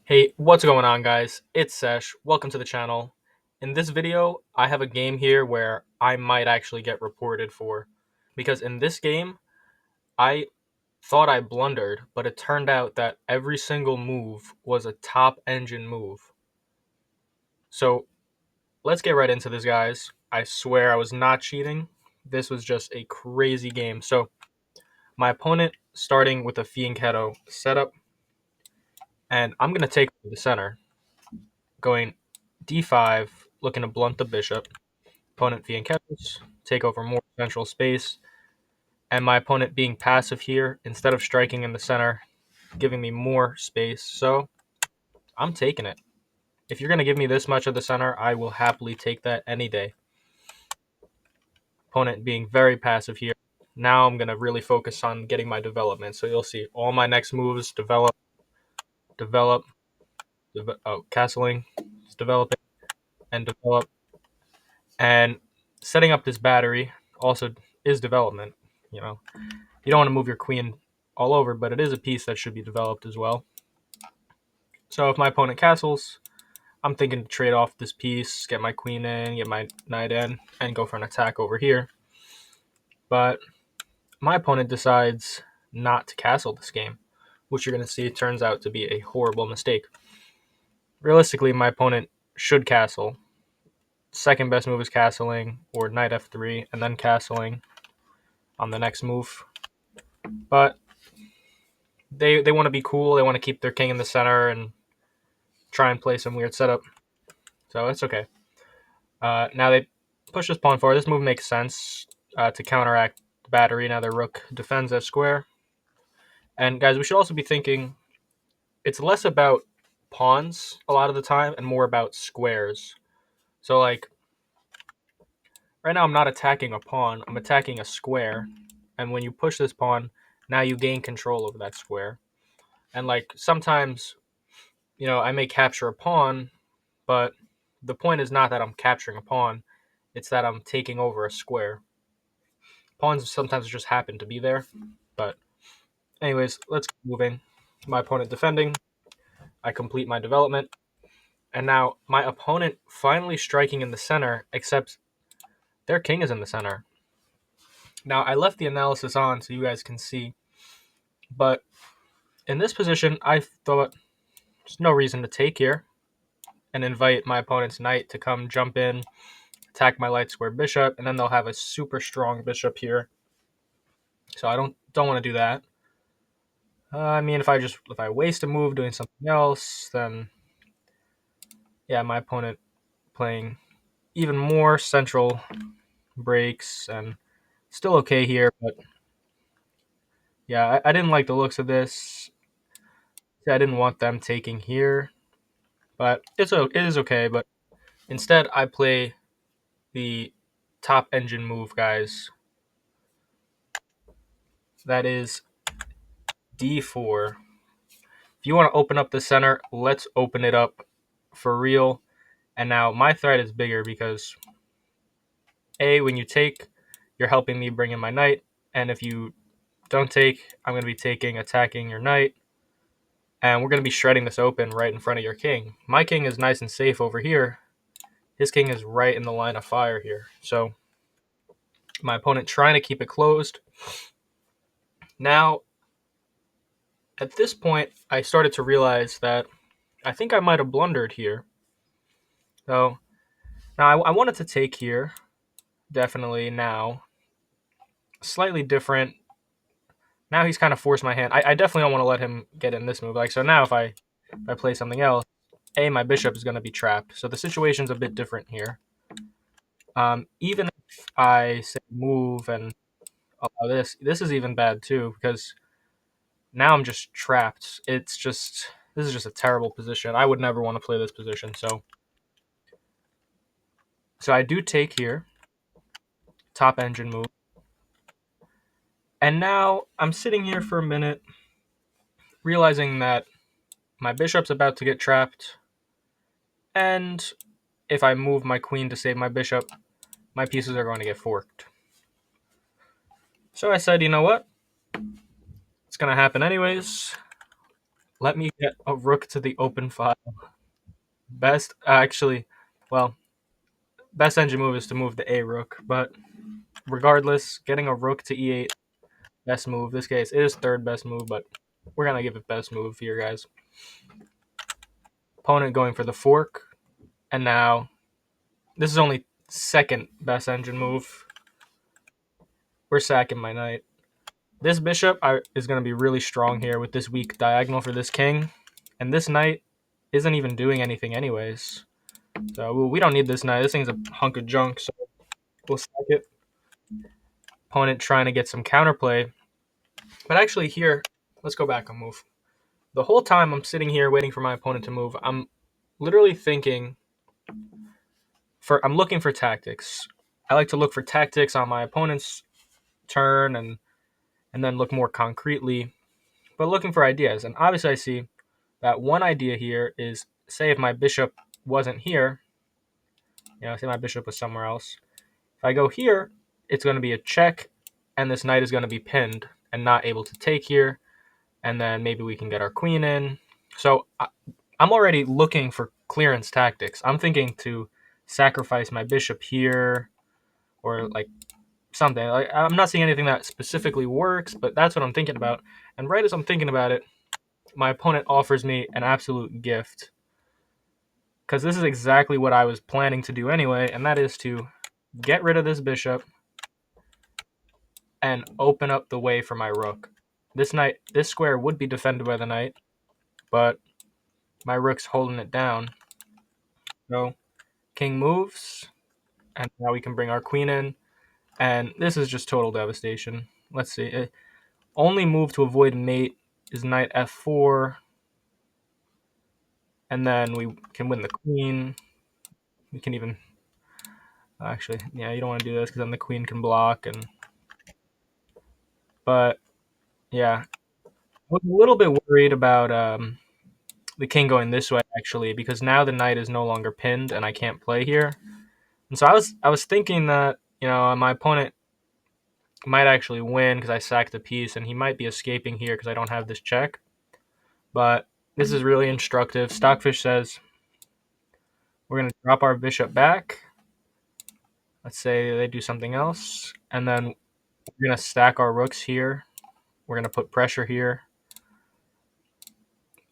Hey, what's going on, guys? It's Sesh. Welcome to the channel. In this video, I have a game here where I might actually get reported for. Because in this game, I thought I blundered, but it turned out that every single move was a top engine move. So let's get right into this, guys. I swear I was not cheating. This was just a crazy game. So my opponent starting with a Fianchetto setup, and I'm going to take the center, going d5, looking to blunt the bishop. Opponent Fianchettos, take over more central space, and my opponent being passive here, instead of striking in the center, giving me more space. So I'm taking it. If you're going to give me this much of the center, I will happily take that any day. Opponent being very passive here. Now I'm going to really focus on getting my development. So you'll see all my next moves develop, develop, castling, developing, and develop. And setting up this battery also is development. You know, you don't want to move your queen all over, but it is a piece that should be developed as well. So if my opponent castles, I'm thinking to trade off this piece, get my queen in, get my knight in, and go for an attack over here. But my opponent decides not to castle this game, which you're going to see turns out to be a horrible mistake. Realistically, my opponent should castle. Second best move is castling, or knight f3, and then castling on the next move. But they want to be cool. They want to keep their king in the center and try and play some weird setup. So it's okay. Now they push this pawn forward. This move makes sense to counteract the battery. Now their rook defends that square. And guys, we should also be thinking it's less about pawns a lot of the time and more about squares. So like right now I'm not attacking a pawn, I'm attacking a square. And when you push this pawn, now you gain control over that square. And like sometimes, I may capture a pawn, but the point is not that I'm capturing a pawn, it's that I'm taking over a square. Pawns sometimes just happen to be there. But anyways, let's keep moving. My opponent defending. I complete my development. And now my opponent finally striking in the center, except their king is in the center. Now I left the analysis on so you guys can see. But in this position, I thought there's no reason to take here and invite my opponent's knight to come jump in, attack my light square bishop, and then they'll have a super strong bishop here. So I don't want to do that. I mean, if I waste a move doing something else, then yeah, my opponent playing even more central breaks and still okay here, but yeah, I didn't like the looks of this. I didn't want them taking here, but it is okay. But instead, I play the top engine move, guys. That is d4. If you want to open up the center, let's open it up for real. And now my threat is bigger because when you take, you're helping me bring in my knight, and if you don't take, I'm going to be attacking your knight, and we're going to be shredding this open right in front of your king. My king is nice and safe over here. His king is right in the line of fire here. So my opponent trying to keep it closed. Now, at this point, I started to realize that I think I might have blundered here. So now I wanted to take here, definitely now. Slightly different. Now he's kind of forced my hand. I definitely don't want to let him get in this move. Like, so now if I play something else, my bishop is going to be trapped. So the situation's a bit different here. Even if I say move and allow this is even bad too, because now I'm just trapped. This is just a terrible position. I would never want to play this position. So I do take here, top engine move. And now I'm sitting here for a minute, realizing that my bishop's about to get trapped. And if I move my queen to save my bishop, my pieces are going to get forked. So I said, you know what? It's going to happen anyways. Let me get a rook to the open file. Best, actually, well, best engine move is to move the a rook, but regardless, getting a rook to e8, best move. This case, it is third best move, but we're gonna give it best move here, guys. Opponent going for the fork, and now this is only second best engine move. We're sacking my knight. This bishop is going to be really strong here with this weak diagonal for this king, and this knight isn't even doing anything anyways. So we don't need this knight. This thing's a hunk of junk, so we'll sack it. Opponent trying to get some counterplay, but actually here, let's go back a move. The whole time I'm sitting here waiting for my opponent to move, I'm literally thinking I'm looking for tactics. I like to look for tactics on my opponent's turn and then look more concretely, but looking for ideas. And obviously I see that one idea here is, say if my bishop wasn't here, say my bishop was somewhere else. If I go here, it's going to be a check, and this knight is going to be pinned and not able to take here, and then maybe we can get our queen in. So I'm already looking for clearance tactics. I'm thinking to sacrifice my bishop here, or like something. Like, I'm not seeing anything that specifically works, but that's what I'm thinking about. And right as I'm thinking about it, my opponent offers me an absolute gift. Because this is exactly what I was planning to do anyway, and that is to get rid of this bishop and open up the way for my rook. This square would be defended by the knight, but my rook's holding it down. So king moves, and now we can bring our queen in, and this is just total devastation. Let's see. Only move to avoid mate is knight f4, and then we can win the queen. We can even actually, yeah, you don't want to do this because then the queen can block, but yeah, I was a little bit worried about the king going this way actually, because now the knight is no longer pinned and I can't play here. And so I was thinking that my opponent might actually win because I sacked the piece, and he might be escaping here because I don't have this check. But this is really instructive. Stockfish says we're going to drop our bishop back. Let's say they do something else, and then we're going to stack our rooks here. We're going to put pressure here,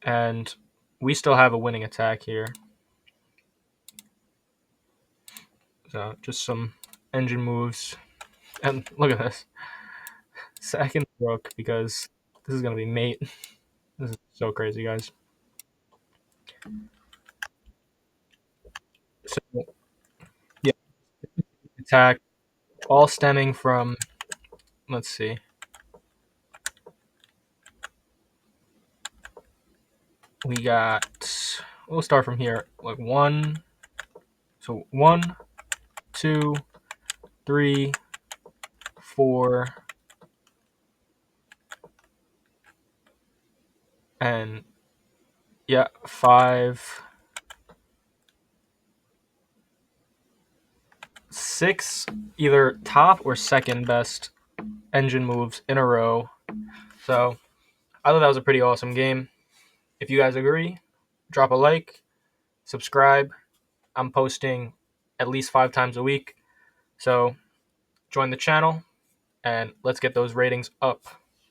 and we still have a winning attack here. So just some engine moves. And look at this. Second rook, because this is going to be mate. This is so crazy, guys. So, yeah, attack, all stemming from, let's see. We'll start from here. Like one, so 1, 2, 3, 4, and yeah, 5, 6, either top or second best engine moves in a row. So I thought that was a pretty awesome game. If you guys agree, drop a like, subscribe. I'm posting at least 5 times a week. So join the channel and let's get those ratings up.